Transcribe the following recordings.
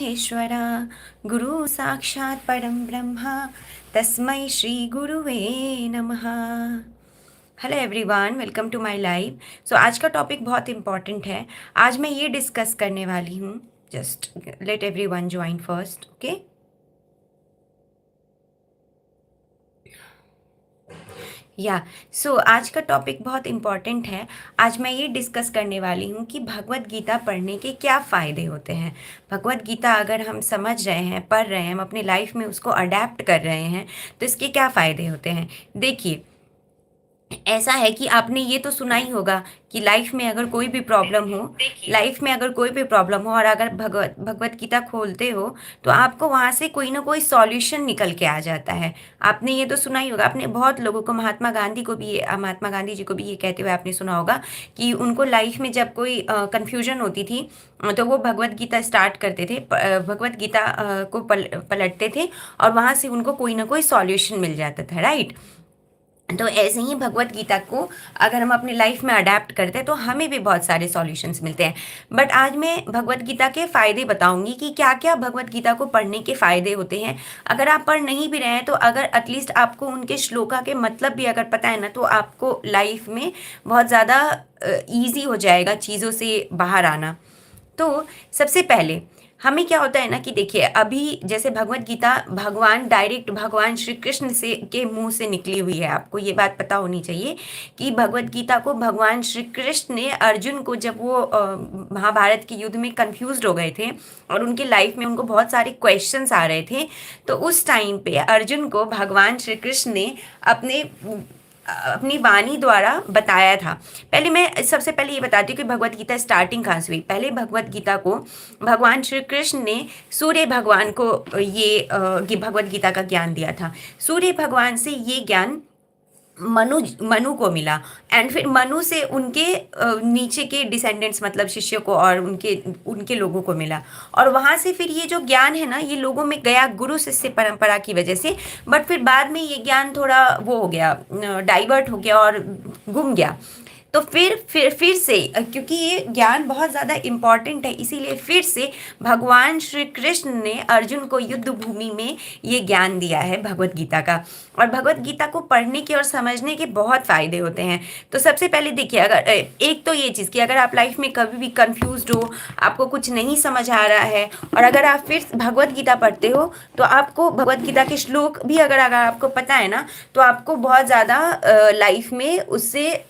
ईश्वरा गुरु साक्षात् परम ब्रह्मा तस्मै श्री गुरुवे नमः। Hello everyone, welcome to my live. So आज का टॉपिक बहुत इम्पॉर्टेंट है। आज मैं ये डिस्कस करने वाली हूँ। Just let everyone join first, okay. या सो आज का टॉपिक बहुत इम्पॉर्टेंट है। आज मैं ये डिस्कस करने वाली हूँ कि भगवत गीता पढ़ने के क्या फ़ायदे होते हैं। भगवत गीता अगर हम समझ रहे हैं, पढ़ रहे हैं, हम अपनी लाइफ में उसको अडेप्ट कर रहे हैं, तो इसके क्या फ़ायदे होते हैं। देखिए, ऐसा है कि आपने ये तो सुना ही होगा कि लाइफ में अगर कोई भी प्रॉब्लम हो, और अगर भगवत भगवत गीता खोलते हो तो आपको वहाँ से कोई ना कोई सॉल्यूशन निकल के आ जाता है। आपने ये तो सुना ही होगा। आपने बहुत लोगों को, महात्मा गांधी जी को भी ये कहते हुए आपने सुना होगा कि उनको लाइफ में जब कोई कंफ्यूजन होती थी तो वो भगवत गीता स्टार्ट करते थे, भगवत गीता को पलटते थे और वहाँ से उनको कोई ना कोई सॉल्यूशन मिल जाता था, राइट। तो ऐसे ही भगवत गीता को अगर हम अपनी लाइफ में अडेप्ट करते हैं तो हमें भी बहुत सारे सॉल्यूशंस मिलते हैं। बट आज मैं भगवत गीता के फ़ायदे बताऊंगी कि क्या क्या भगवत गीता को पढ़ने के फ़ायदे होते हैं। अगर आप पढ़ नहीं भी रहे हैं तो अगर एटलीस्ट आपको उनके श्लोका के मतलब भी अगर पता है ना, तो आपको लाइफ में बहुत ज़्यादा ईजी हो जाएगा चीज़ों से बाहर आना। तो सबसे पहले हमें क्या होता है ना कि देखिए, अभी जैसे भगवत गीता डायरेक्ट भगवान श्री कृष्ण से के मुंह से निकली हुई है। आपको ये बात पता होनी चाहिए कि भगवत गीता को भगवान श्री कृष्ण ने अर्जुन को, जब वो महाभारत के युद्ध में कंफ्यूज्ड हो गए थे और उनके लाइफ में उनको बहुत सारे क्वेश्चंस आ रहे थे, तो उस टाइम पे अर्जुन को भगवान श्री कृष्ण ने अपने अपनी वाणी द्वारा बताया था। पहले मैं सबसे पहले ये बताती हूँ कि भगवत गीता स्टार्टिंग कहाँ से हुई। पहले भगवत गीता को भगवान श्री कृष्ण ने सूर्य भगवान को ये भगवत गीता का ज्ञान दिया था। सूर्य भगवान से ये ज्ञान मनु मनु को मिला, एंड फिर मनु से उनके नीचे के डिसेंडेंट्स मतलब शिष्यों को और उनके उनके लोगों को मिला। और वहाँ से फिर ये जो ज्ञान है ना, ये लोगों में गया गुरु शिष्य परंपरा की वजह से। बट फिर बाद में ये ज्ञान थोड़ा वो हो गया, डाइवर्ट हो गया और गुम गया। तो फिर से क्योंकि ये ज्ञान बहुत ज़्यादा इम्पॉर्टेंट है, इसीलिए फिर से भगवान श्री कृष्ण ने अर्जुन को युद्ध भूमि में ये ज्ञान दिया है भगवत गीता का। और भगवत गीता को पढ़ने के और समझने के बहुत फ़ायदे होते हैं। तो सबसे पहले देखिए, अगर एक तो ये चीज़ कि अगर आप लाइफ में कभी भी कंफ्यूज्ड हो, आपको कुछ नहीं समझ आ रहा है, और अगर आप फिर भगवत गीता पढ़ते हो तो आपको भगवत गीता के श्लोक भी अगर आपको पता है ना, तो आपको बहुत ज़्यादा लाइफ में उससे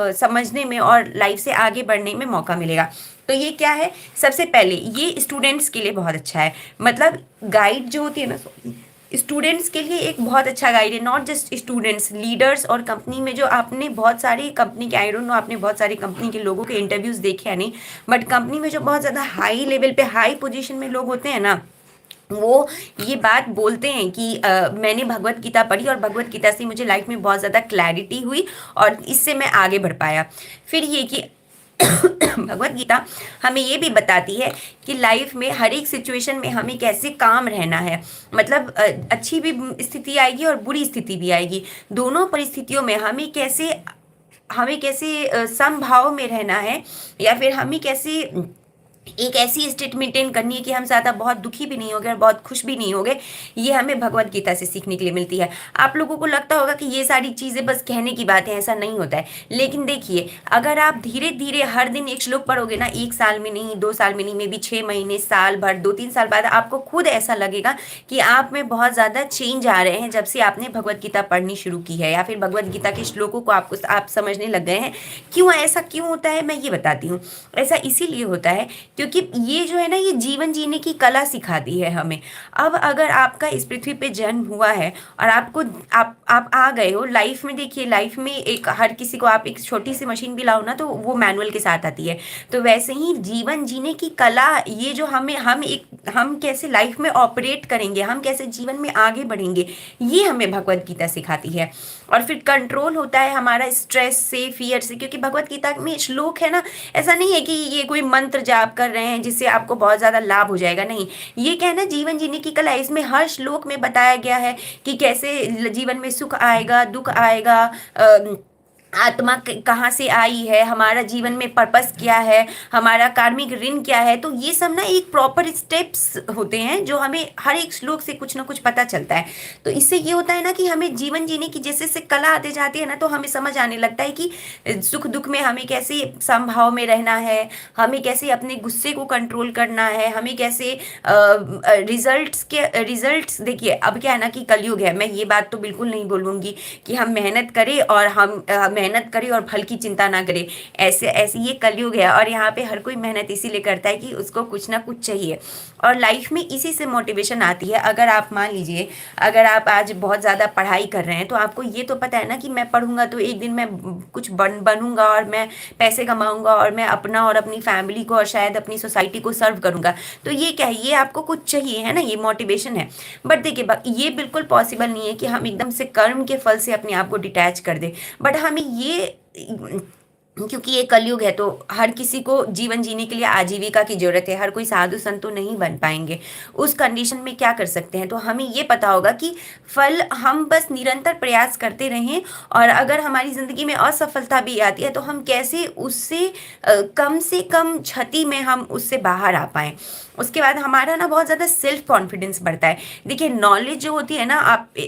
समझने में और लाइफ से आगे बढ़ने में मौका मिलेगा। तो ये क्या है, सबसे पहले ये स्टूडेंट्स के लिए बहुत अच्छा है। मतलब गाइड जो होती है ना, स्टूडेंट्स के लिए एक बहुत अच्छा गाइड है। नॉट जस्ट स्टूडेंट्स, लीडर्स और कंपनी में जो आपने बहुत सारी कंपनी के, आई डोंट नो आपने बहुत सारी कंपनी के लोगों के इंटरव्यूज देखे या नहीं, बट कंपनी में जो बहुत ज़्यादा हाई लेवल पे, हाई पोजीशन में लोग होते हैं ना, वो ये बात बोलते हैं कि मैंने भगवत गीता पढ़ी और भगवत गीता से मुझे लाइफ में बहुत ज़्यादा क्लैरिटी हुई और इससे मैं आगे बढ़ पाया। फिर ये कि भगवत गीता हमें ये भी बताती है कि लाइफ में हर एक सिचुएशन में हमें कैसे काम रहना है। मतलब अच्छी भी स्थिति आएगी और बुरी स्थिति भी आएगी। दोनों परिस्थितियों में हमें कैसे समभाव में रहना है, या फिर हमें कैसे एक ऐसी स्टेट मेंटेन करनी है कि हम ज़्यादा बहुत दुखी भी नहीं हो गए और बहुत खुश भी नहीं हो गए। ये हमें भगवत गीता से सीखने के लिए मिलती है। आप लोगों को लगता होगा कि ये सारी चीज़ें बस कहने की बात है, ऐसा नहीं होता है। लेकिन देखिए, अगर आप धीरे धीरे हर दिन एक श्लोक पढ़ोगे ना, 1 साल में नहीं, 2 साल में नहीं, मे बी 6 महीने, साल भर, 2-3 साल बाद आपको खुद ऐसा लगेगा कि आप में बहुत ज़्यादा चेंज आ रहे हैं जब से आपने भगवत गीता पढ़नी शुरू की है, या फिर भगवत गीता के श्लोकों को आप समझने लग गए हैं। क्यों ऐसा क्यों होता है, मैं ये बताती हूँ। ऐसा इसीलिए होता है क्योंकि ये जो है ना, ये जीवन जीने की कला सिखाती है हमें। अब अगर आपका इस पृथ्वी पे जन्म हुआ है और आप आ गए हो लाइफ में। देखिए, लाइफ में एक हर किसी को आप एक छोटी सी मशीन भी लाओ ना, तो वो मैनुअल के साथ आती है। तो वैसे ही जीवन जीने की कला, ये जो हम कैसे लाइफ में ऑपरेट करेंगे, हम कैसे जीवन में आगे बढ़ेंगे, ये हमें भगवत गीता सिखाती है। और फिर कंट्रोल होता है हमारा स्ट्रेस से, फियर से, क्योंकि भगवत गीता में श्लोक है ना, ऐसा नहीं है कि ये कोई मंत्र जाप कर रहे हैं जिससे आपको बहुत ज़्यादा लाभ हो जाएगा। नहीं, ये क्या है ना, जीवन जीने की कला। इसमें हर श्लोक में बताया गया है कि कैसे जीवन में सुख आएगा, दुख आएगा, आत्मा कहाँ से आई है, हमारा जीवन में पर्पस क्या है, हमारा कार्मिक ऋण क्या है। तो ये सब ना एक प्रॉपर स्टेप्स होते हैं जो हमें हर एक श्लोक से कुछ ना कुछ पता चलता है। तो इससे ये होता है ना कि हमें जीवन जीने की जैसे जैसे कला आते जाती है ना, तो हमें समझ आने लगता है कि सुख दुख में हमें कैसे समभाव में रहना है, हमें कैसे अपने गुस्से को कंट्रोल करना है, हमें कैसे रिजल्ट्स देखिए अब क्या है ना कि कलयुग है। मैं ये बात तो बिल्कुल नहीं बोलूँगी कि हम मेहनत करें और हम मेहनत करें और फल की चिंता ना करें। ऐसे ऐसे ये कलयुग है और यहाँ पे हर कोई मेहनत इसीलिए करता है कि उसको कुछ ना कुछ चाहिए, और लाइफ में इसी से मोटिवेशन आती है। अगर आप मान लीजिए, अगर आप आज बहुत ज़्यादा पढ़ाई कर रहे हैं तो आपको ये तो पता है ना कि मैं पढ़ूंगा तो एक दिन मैं कुछ बनूंगा और मैं पैसे कमाऊंगा और मैं अपना और अपनी फैमिली को और शायद अपनी सोसाइटी को सर्व करूंगा। तो ये क्या है, ये आपको कुछ चाहिए है ना, ये मोटिवेशन है। बट देखिए ये बिल्कुल पॉसिबल नहीं है कि हम एकदम से कर्म के फल से अपने आप को डिटैच कर दें। बट हमें ये, क्योंकि ये कलयुग है तो हर किसी को जीवन जीने के लिए आजीविका की जरूरत है, हर कोई साधु संत तो नहीं बन पाएंगे। उस कंडीशन में क्या कर सकते हैं, तो हमें ये पता होगा कि फल हम बस निरंतर प्रयास करते रहें, और अगर हमारी ज़िंदगी में असफलता भी आती है तो हम कैसे उससे कम से कम क्षति में हम उससे बाहर आ पाएँ। उसके बाद हमारा ना बहुत ज़्यादा सेल्फ कॉन्फिडेंस बढ़ता है। देखिए नॉलेज जो होती है ना,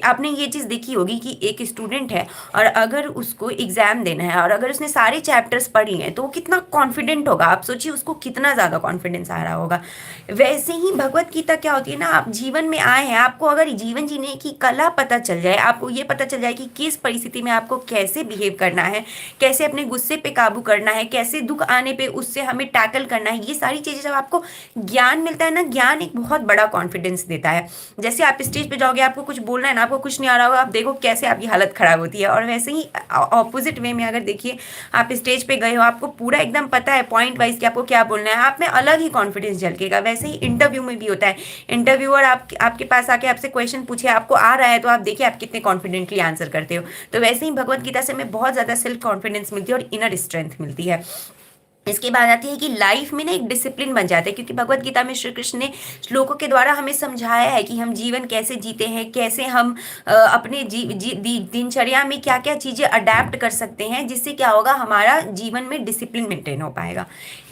आपने ये चीज़ देखी होगी कि एक स्टूडेंट है और अगर उसको एग्ज़ाम देना है और अगर उसने सारे चैप्टर्स पढ़ लिए हैं तो वो कितना कॉन्फिडेंट होगा। आप सोचिए उसको कितना ज़्यादा कॉन्फिडेंस आ रहा होगा। वैसे ही भगवत गीता क्या होती है ना, आप जीवन में आए हैं, आपको अगर जीवन जीने की कला पता चल जाए, आपको ये पता चल जाए कि किस परिस्थिति में आपको कैसे बिहेव करना है, कैसे अपने गुस्से पे काबू करना है, कैसे दुख आने पे उससे हमें टैकल करना है, ये सारी चीज़ें जब आपको ज्ञान मिलता है ना, ज्ञान एक बहुत बड़ा कॉन्फिडेंस देता है। जैसे आप स्टेज पे जाओगे, आपको कुछ बोलना है ना, आपको कुछ नहीं आ रहा होगा, आप देखो कैसे आपकी हालत खराब होती है। और वैसे ही ऑपोजिट वे में अगर देखिए, आप स्टेज पे गए हो, आपको पूरा एकदम पता है पॉइंट वाइज कि आपको क्या बोलना है, आप में अलग ही कॉन्फिडेंस झलकेगा। वैसे ही इंटरव्यू में भी होता है, इंटरव्यूअर आपके पास आके आपसे क्वेश्चन पूछे, आपको आ रहा है तो आप देखिए आप कितने कॉन्फिडेंटली आंसर करते हो। तो वैसे ही भगवत गीता से हमें बहुत ज़्यादा सेल्फ कॉन्फिडेंस मिलती है और इनर स्ट्रेंथ मिलती है। इसके बाद आती है कि लाइफ में ना एक डिसिप्लिन बन जाता है, क्योंकि भगवत गीता में श्री कृष्ण ने श्लोकों के द्वारा हमें समझाया है कि हम जीवन कैसे जीते हैं, कैसे हम अपने दिनचर्या में क्या क्या चीज़ें अडेप्ट कर सकते हैं, जिससे क्या होगा, हमारा जीवन में डिसिप्लिन मेंटेन हो पाएगा।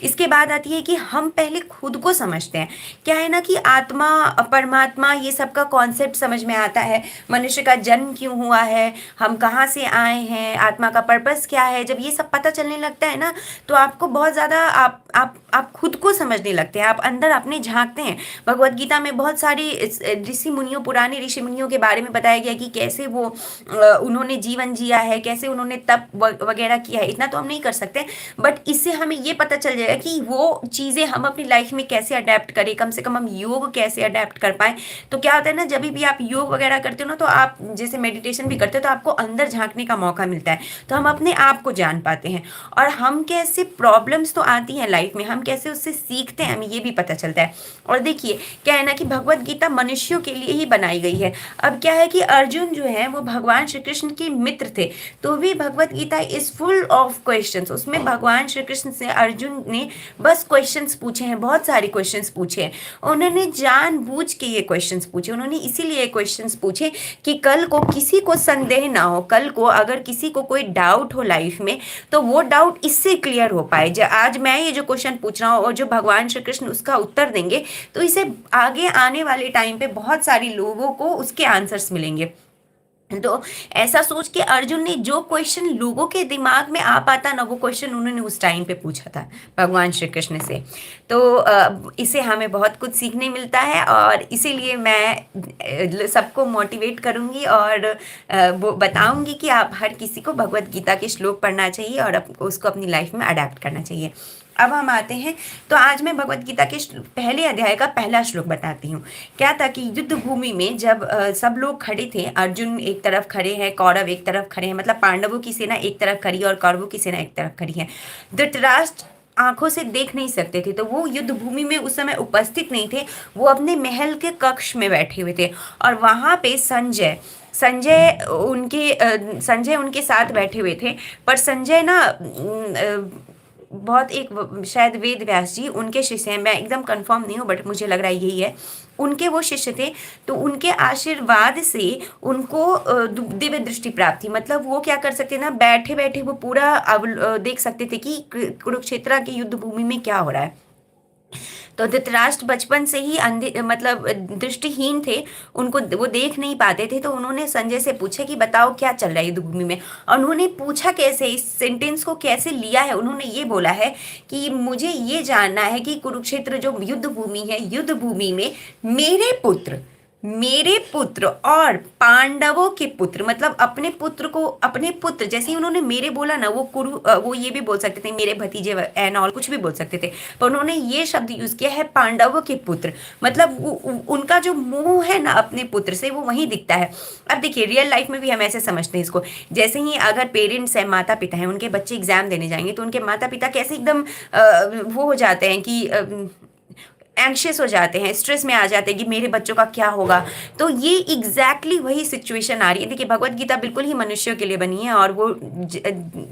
इसके बाद आती है कि हम पहले खुद को समझते हैं। क्या है ना कि आत्मा परमात्मा ये सब का कॉन्सेप्ट समझ में आता है, मनुष्य का जन्म क्यों हुआ है, हम कहाँ से आए हैं, आत्मा का पर्पस क्या है। जब ये सब पता चलने लगता है ना, तो आपको बहुत ज़्यादा आप खुद को समझने लगते हैं, आप अंदर अपने झांकते हैं। भगवत गीता में बहुत सारी ऋषि मुनियों, पुराने ऋषि मुनियों के बारे में बताया गया कि कैसे वो उन्होंने जीवन जिया है, कैसे उन्होंने तप वगैरह किया है। इतना तो हम नहीं कर सकते, बट इससे हमें ये पता चल जाएगा कि वो चीज़ें हम अपनी लाइफ में कैसे अडेप्ट करें, कम से कम हम योग कैसे अडेप्ट कर पाएँ। तो क्या होता है ना, जब भी आप योग वगैरह करते हो ना, तो आप जैसे मेडिटेशन भी करते हो तो आपको अंदर झांकने का मौका मिलता है, तो हम अपने आप को जान पाते हैं। और हम कैसे, प्रॉब्लम्स तो आती हैं लाइफ में, हम कैसे उससे सीखते हैं, हमें ये भी पता चलता है। और देखिए क्या है ना कि भगवत गीता मनुष्यों के लिए ही बनाई गई है। अब क्या है कि अर्जुन जो है वो भगवान श्री कृष्ण के मित्र थे, तो भी Bhagavad Gita is full of questions. उसमें भगवान श्री कृष्ण से अर्जुन ने बस क्वेश्चंस पूछे हैं, बहुत सारे क्वेश्चंस पूछे हैं। उन्होंने जानबूझ के ये क्वेश्चंस पूछे, उन्होंने इसीलिए क्वेश्चंस पूछे कि कल को किसी को संदेह ना हो, कल को अगर किसी को कोई डाउट हो लाइफ में तो वो डाउट इससे क्लियर हो पाए। जो आज मैं ये जो क्वेश्चन पूछ रहा हूँ और जो भगवान श्री कृष्ण उसका उत्तर देंगे, तो इसे आगे आने वाले टाइम पे बहुत सारे लोगों को उसके आंसर्स मिलेंगे। तो ऐसा सोच के अर्जुन ने जो क्वेश्चन लोगों के दिमाग में आ पाता ना, वो क्वेश्चन उन्होंने उस टाइम पे पूछा था भगवान श्री कृष्ण से। तो इसे हमें बहुत कुछ सीखने मिलता है, और इसीलिए मैं सबको मोटिवेट करूँगी और वो बताऊँगी कि आप हर किसी को भगवत गीता के श्लोक पढ़ना चाहिए और उसको अपनी लाइफ में अडेप्ट करना चाहिए। अब हम आते हैं, तो आज मैं भगवत गीता के पहले अध्याय का पहला श्लोक बताती हूँ। क्या था कि युद्ध भूमि में जब सब लोग खड़े थे, अर्जुन एक तरफ खड़े हैं, कौरव एक तरफ खड़े हैं, मतलब पांडवों की सेना एक तरफ खड़ी है और कौरवों की सेना एक तरफ खड़ी है। धृतराष्ट्र आंखों से देख नहीं सकते थे, तो वो युद्ध भूमि में उस समय उपस्थित नहीं थे, वो अपने महल के कक्ष में बैठे हुए थे। और वहाँ पे संजय उनके साथ बैठे हुए थे। पर संजय ना बहुत एक शायद वेद व्यास जी उनके शिष्य हैं, मैं एकदम कंफर्म नहीं हूँ बट मुझे लग रहा है यही है, उनके वो शिष्य थे। तो उनके आशीर्वाद से उनको दिव्य दृष्टि प्राप्त थी, मतलब वो क्या कर सकते ना, बैठे बैठे वो पूरा देख सकते थे कि कुरुक्षेत्र की युद्ध भूमि में क्या हो रहा है। तो धृतराष्ट्र बचपन से ही अंधे मतलब दृष्टिहीन थे, उनको वो देख नहीं पाते थे। तो उन्होंने संजय से पूछा कि बताओ क्या चल रहा है युद्ध भूमि में। और उन्होंने पूछा कैसे, इस सेंटेंस को कैसे लिया है, उन्होंने ये बोला है कि मुझे ये जानना है कि कुरुक्षेत्र जो युद्ध भूमि है, युद्ध भूमि में मेरे पुत्र और पांडवों के पुत्र, मतलब अपने पुत्र को, अपने पुत्र जैसे ही उन्होंने मेरे बोला ना, वो ये भी बोल सकते थे मेरे भतीजे एंड ऑल, कुछ भी बोल सकते थे, पर उन्होंने ये शब्द यूज किया है पांडवों के पुत्र, मतलब उनका जो मोह है ना अपने पुत्र से वो वहीं दिखता है। अब देखिए रियल लाइफ में भी हम ऐसे समझते हैं इसको, जैसे ही अगर पेरेंट्स हैं, माता पिता हैं, उनके बच्चे एग्जाम देने जाएंगे तो उनके माता पिता कैसे एकदम वो हो जाते हैं कि एंग्शियस हो जाते हैं, स्ट्रेस में आ जाते हैं कि मेरे बच्चों का क्या होगा। तो ये एग्जैक्टली वही सिचुएशन आ रही है। देखिए भगवत गीता बिल्कुल ही मनुष्यों के लिए बनी है और वो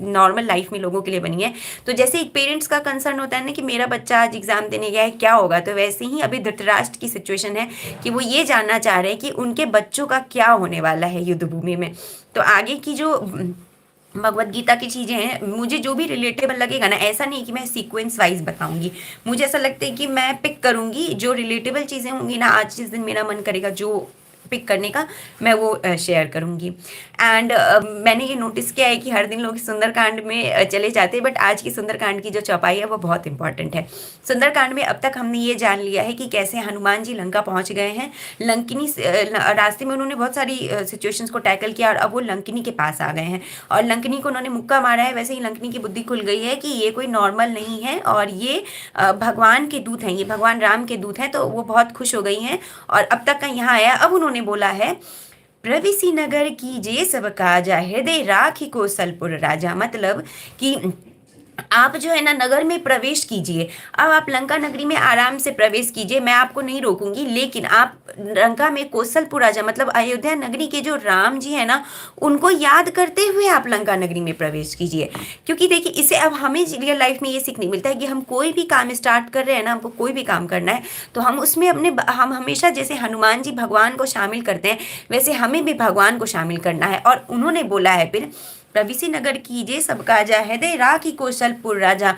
नॉर्मल लाइफ में लोगों के लिए बनी है। तो जैसे एक पेरेंट्स का कंसर्न होता है ना कि मेरा बच्चा आज एग्जाम देने गया है, क्या होगा, तो वैसे ही अभी धृतराष्ट्र की सिचुएशन है कि वो ये जानना चाह रहे हैं कि उनके बच्चों का क्या होने वाला है युद्ध भूमि में। तो आगे की जो भगवत गीता की चीज़ें हैं, मुझे जो भी रिलेटेबल लगेगा ना, ऐसा नहीं कि मैं सीक्वेंस वाइज बताऊंगी, मुझे ऐसा लगता है कि मैं पिक करूंगी जो रिलेटेबल चीज़ें होंगी ना, आज जिस दिन मेरा मन करेगा जो पिक करने का, मैं वो शेयर करूंगी। एंड मैंने ये नोटिस किया है कि हर दिन लोग सुंदरकांड में चले जाते हैं, बट आज की सुंदरकांड की जो चौपाई है वो बहुत इंपॉर्टेंट है। सुंदरकांड में अब तक हमने ये जान लिया है कि कैसे हनुमान जी लंका पहुंच गए हैं, लंकिनी रास्ते में उन्होंने बहुत सारी सिचुएशंस को टैकल किया और अब वो लंकिनी के पास आ गए हैं और लंकिनी को उन्होंने मुक्का मारा है। वैसे ही लंकिनी की बुद्धि खुल गई है कि ये कोई नॉर्मल नहीं है और ये भगवान के दूत हैं, ये भगवान राम के दूत हैं। तो वो बहुत खुश हो गई हैं और अब तक का यहाँ आया। अब उन्होंने बोला है, प्रविसी नगर की जे सब काजा, हृदय राखी कौशलपुर राजा, मतलब कि आप जो है ना नगर में प्रवेश कीजिए। अब आप लंका नगरी में आराम से प्रवेश कीजिए, मैं आपको नहीं रोकूंगी, लेकिन आप लंका में कौशलपुर राजा मतलब अयोध्या नगरी के जो राम जी है ना, उनको याद करते हुए आप लंका नगरी में प्रवेश कीजिए। क्योंकि देखिए इसे अब हमें रियल लाइफ में ये सीखने मिलता है कि हम कोई भी काम स्टार्ट कर रहे हैं ना, हमको कोई भी काम करना है तो हम उसमें हम हमेशा जैसे हनुमान जी भगवान को शामिल करते हैं, वैसे हमें भी भगवान को शामिल करना है। और उन्होंने बोला है फिर, प्रविसी नगर कीजे सब काजा, हृदय राखी कौशलपुर राजा,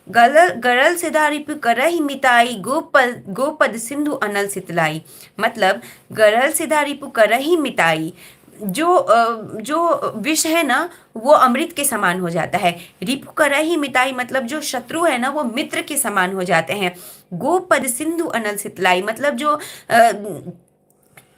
गरल सिधारिपु करहि मिताई, गोपद सिंधु अनल सितलाई, मतलब गरल सिधारिपु करहि मिताई, जो विष है ना वो अमृत के समान हो जाता है। रिपु करहि मिताई मतलब जो शत्रु है ना वो मित्र के समान हो जाते हैं। गोपद सिंधु अनल सितलाई मतलब जो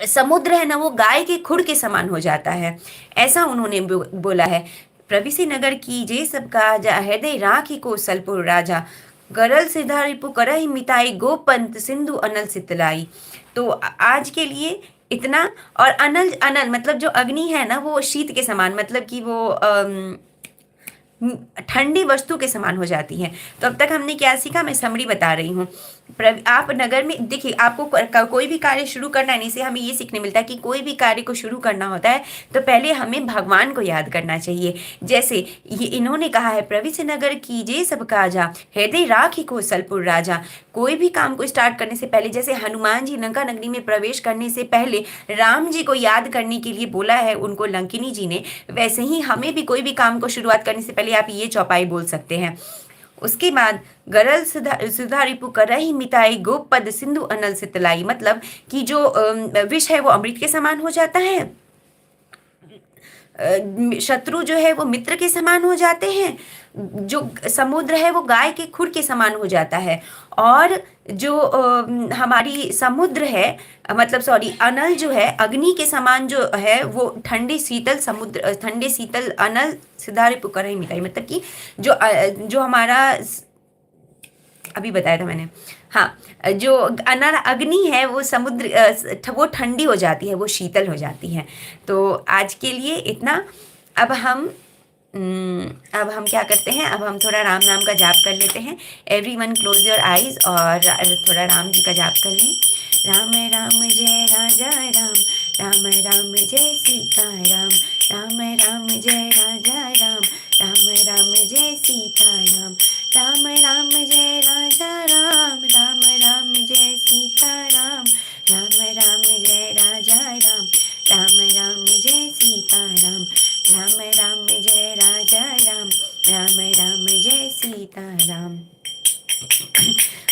समुद्र है ना वो गाय के खुर के समान हो जाता है, ऐसा उन्होंने बोला है। प्रविसी नगर की जे सब काजा, हृदय राखी कौशलपुर राजा, गरल सिधारिपु करहि मिताई, गोपंत सिंधु अनल सितलाई। तो आज के लिए इतना। और अनल अनल मतलब जो अग्नि है ना वो शीत के समान, मतलब कि वो ठंडी वस्तु के समान हो जाती है। तो अब तक हमने क्या सीखा, मैं समरी बता रही हूँ। आप नगर में देखिए, आपको कोई भी कार्य शुरू करना है, इसे हमें ये सीखने मिलता है कि कोई भी कार्य को शुरू करना होता है तो पहले हमें भगवान को याद करना चाहिए। जैसे ये इन्होंने कहा है, प्रविसी नगर कीजे सब काजा, हृदय राखी कौशलपुर राजा। कोई भी काम को स्टार्ट करने से पहले, जैसे हनुमान जी लंका नगरी में प्रवेश करने से पहले राम जी को याद करने के लिए बोला है उनको लंकिनी जी ने, वैसे ही हमें भी कोई भी काम को शुरुआत करने से पहले आप ये चौपाई बोल सकते हैं। उसके बाद गरल सुधारिपु करहि मिताई, गोपद सिंधु अनल सितलाई, मतलब कि जो विष है वो अमृत के समान हो जाता है, शत्रु जो है वो मित्र के समान हो जाते हैं, जो समुद्र है वो गाय के खुर के समान हो जाता है, और जो हमारी समुद्र है मतलब सॉरी अनल जो है अग्नि के समान जो है वो ठंडे शीतल समुद्र, ठंडे शीतल अनल सिधारे पुकर ही मिताई, मतलब कि जो हमारा अभी बताया था मैंने, हाँ, जो अनल अग्नि है वो समुद्र वो ठंडी हो जाती है, वो शीतल हो जाती है। तो आज के लिए इतना। अब हम क्या करते हैं, अब हम थोड़ा राम नाम का जाप कर लेते हैं। एवरीवन क्लोज योर आईज और थोड़ा राम जी का जाप कर लें। राम राम जय राजा राम, राम राम जय सीता राम, राम राम जय राजा राम, राम राम जय सीता राम, राम राम जय राजा राम, राम राम जय सीता राम, राम राम जय राजा राम, राम राम जय सीता राम, राम राम जय राजा राम, राम राम जय सीता राम।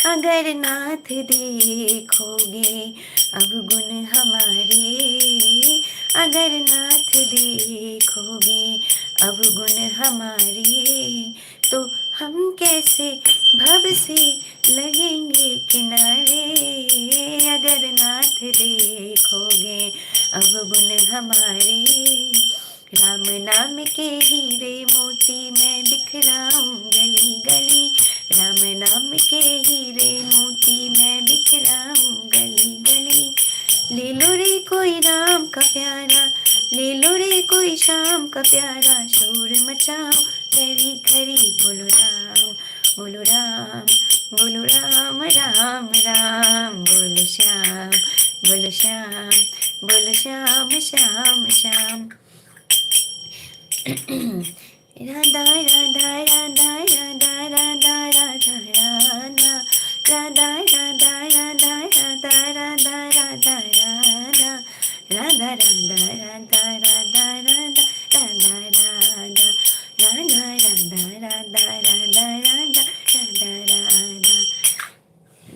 अगर नाथ देखोगे अब गुण हमारे, अगर नाथ देखोगे अब गुण हमारे, तो हम कैसे भव से लगेंगे किनारे। अगर नाथ देखोगे अब गुण हमारे, राम नाम के हीरे मोती मैं बिखराऊं गली गली, राम नाम के हीरे मोती मैं बिखराऊं गली गली। ले लो रे कोई राम का प्यारा, ले लो रे कोई शाम का प्यारा, शोर मचाओ खरी खरी, बोलो राम बोलो राम, बोलो राम राम राम, बोलो श्याम बोलो श्याम, बोलो श्याम श्याम श्याम। राधा राधा राधा राधा राधा राधा राधा, राधा राधा राधा राधा राधा राधा राधा, राधा राधा राधा राधा राधा राधा राधा, राधा राधा राधा राधा राधा राधा राधा।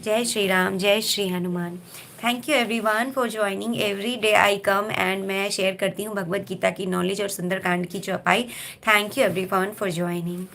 जय श्री राम, जय Shri Hanuman. Thank you everyone for joining. Every day I come and मैं शेयर करती हूँ भगवत गीता की नॉलेज और सुंदरकांड की चौपाई। Thank you everyone for joining.